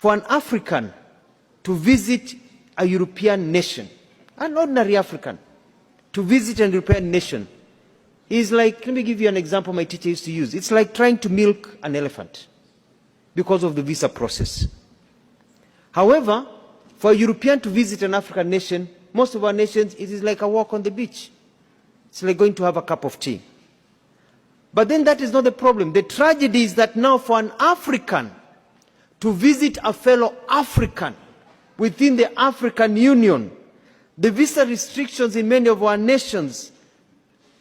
For an African to visit a European nation, an ordinary African, to visit a European nation is like, let me give you an example my teacher used to use. It's like trying to milk an elephant because of the visa process. However, for a European to visit an African nation, most of our nations, it is like a walk on the beach. It's like going to have a cup of tea. But then that is not the problem. The tragedy is that now for an African to visit a fellow African within the African Union, the visa restrictions in many of our nations,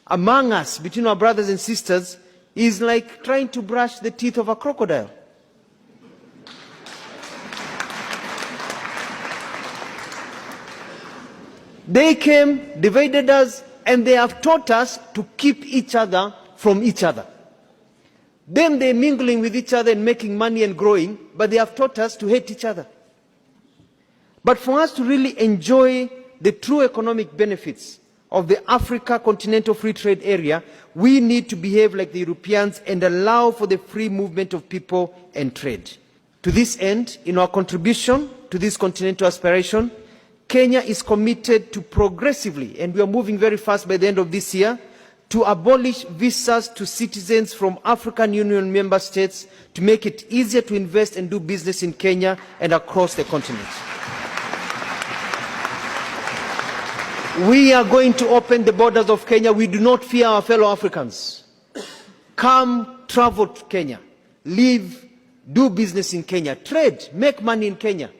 among us, between our brothers and sisters, is like trying to brush the teeth of a crocodile. They came, divided us, and they have taught us to keep each other from each other. Then they're mingling with each other and making money and growing, but they have taught us to hate each other. But for us to really enjoy the true economic benefits of the Africa Continental Free Trade Area, we need to behave like the Europeans and allow for the free movement of people and trade. To this end, in our contribution to this continental aspiration, Kenya is committed to progressively, and we are moving very fast by the end of this year, to abolish visas to citizens from African Union member states to make it easier to invest and do business in Kenya and across the continent. We are going to open the borders of Kenya. We do not fear our fellow Africans. Come, travel to Kenya. Live, do business in Kenya. Trade, make money in Kenya.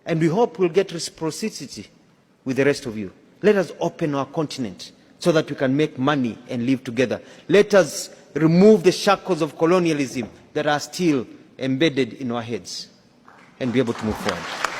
And we hope we'll get reciprocity with the rest of you. Let us open our continent so that we can make money and live together. Let us remove the shackles of colonialism that are still embedded in our heads and be able to move forward.